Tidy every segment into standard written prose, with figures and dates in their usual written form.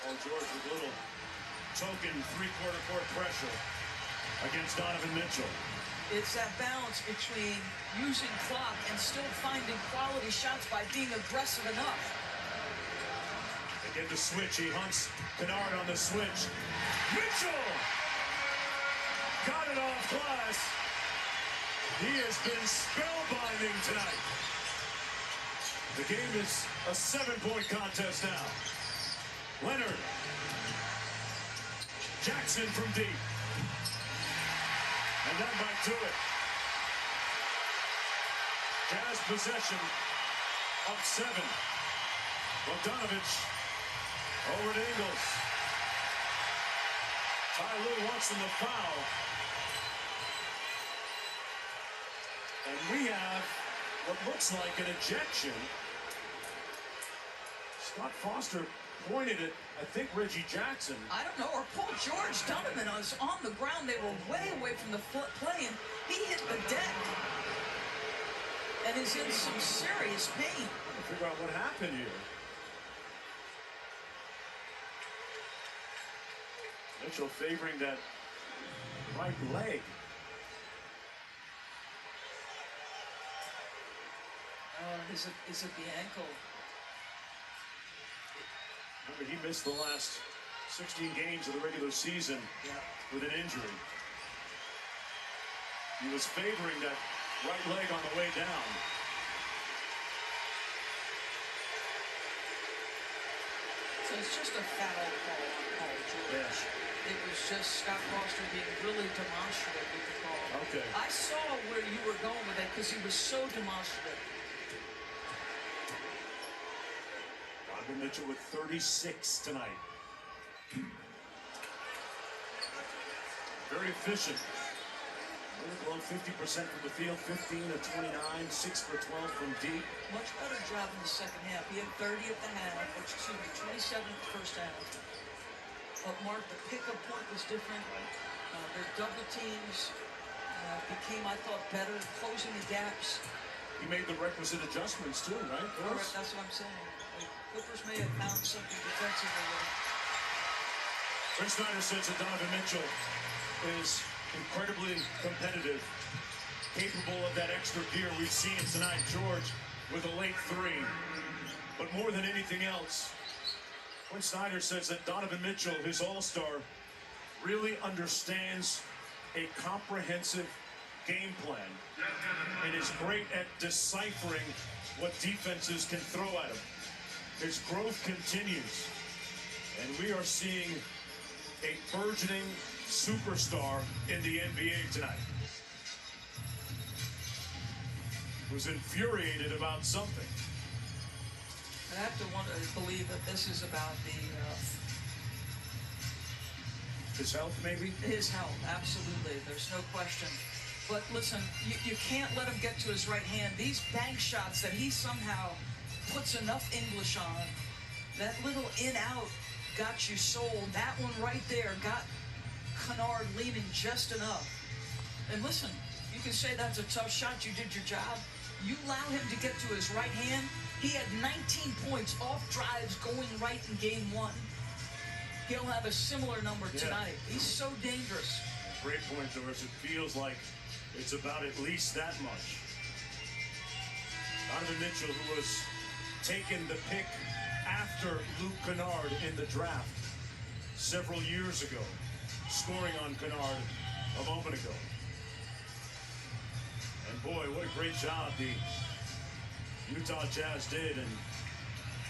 Paul George with a little token three-quarter court pressure against Donovan Mitchell. It's that balance between using clock and still finding quality shots by being aggressive enough. They get the switch. He hunts Kennard on the switch. Mitchell got it off glass. He has been spellbinding tonight. The game is a 7-point contest now. Leonard. Jackson from deep. And that might do it. Jazz possession up 7. Bogdanovich over to Ingles. Ty Lue wants them to foul. And we have what looks like an ejection. Scott Foster pointed at, I think, Reggie Jackson. I don't know, or Paul George. Donovan was on the ground. They were way away from the play, and he hit the deck and is in some serious pain. Trying to figure out what happened here. Mitchell favoring that right leg. Is it the ankle? Remember, he missed the last 16 games of the regular season with an injury. He was favoring that right leg on the way down. So it's just a foul call on Paul George. Yes. It was just Scott Foster being really demonstrative with the call. Okay. I saw where you were going with it because he was so demonstrative. Donovan Mitchell with 36 tonight. Very efficient. Below 50% from the field, 15 of 29, 6 for 12 from deep. Much better job in the second half. He had 30 at the half, or excuse me, 27 at the first half. But Mark, the pickup point was different. Their double teams became, I thought, better, closing the gaps. He made the requisite adjustments too, right? Correct, that's what I'm saying. Like, Clippers may have found something defensively. Rick Snyder says that Donovan Mitchell is incredibly competitive, capable of that extra gear we've seen tonight. George with a late 3. But more than anything else, Quinn Snyder says that Donovan Mitchell, his all-star, really understands a comprehensive game plan and is great at deciphering what defenses can throw at him. His growth continues, and we are seeing a burgeoning superstar in the NBA tonight. Was infuriated about something. I have to believe that this is about his health, maybe? His health, absolutely. There's no question. But listen, you can't let him get to his right hand. These bank shots that he somehow puts enough English on, that little in-out got you sold. That one right there got Kennard leaning just enough. And listen, you can say that's a tough shot. You did your job. You allow him to get to his right hand. He had 19 points off drives going right in game 1. He'll have a similar number tonight. He's so dangerous. Great point, Doris. It feels like it's about at least that much. Donovan Mitchell, who was taken the pick after Luke Kennard in the draft several years ago, scoring on Kennard a moment ago. And boy, what a great job the Utah Jazz did in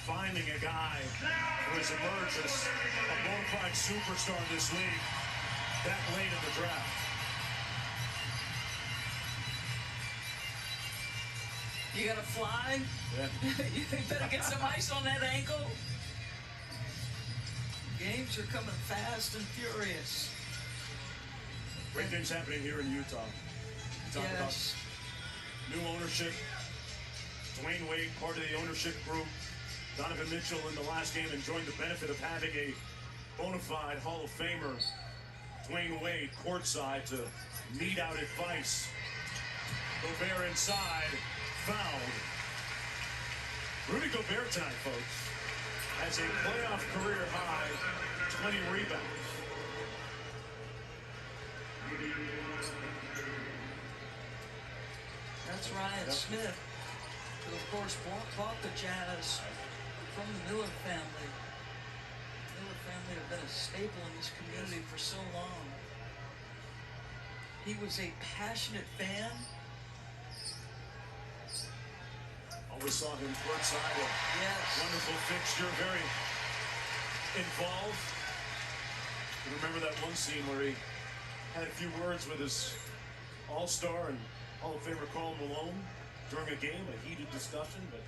finding a guy who has emerged as a bona fide superstar in this league that late in the draft. You gotta fly? Yeah. You better get some ice on that ankle? Games are coming fast and furious. Great things happening here in Utah. Talk about new ownership. Dwayne Wade, part of the ownership group. Donovan Mitchell in the last game enjoying the benefit of having a bona fide Hall of Famer, Dwayne Wade, courtside to mete out advice. Gobert inside, fouled. Rudy Gobert tonight, folks. has a playoff career high 20 rebounds. That's Ryan Smith, who of course bought the Jazz from the Miller family. The Miller family have been a staple in this community for so long. He was a passionate fan. Always saw him courtside, a wonderful fixture, very involved. You remember that one scene where he had a few words with his all-star and Hall of Famer Karl Malone during a game, a heated discussion, but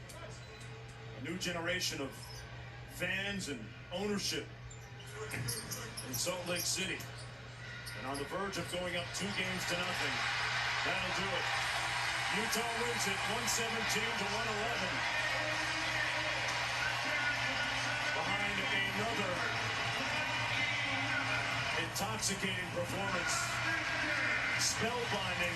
a new generation of fans and ownership in Salt Lake City. And on the verge of going up 2 games to nothing. That'll do it. Utah wins it 117 to 111. Behind another intoxicating performance, spellbinding.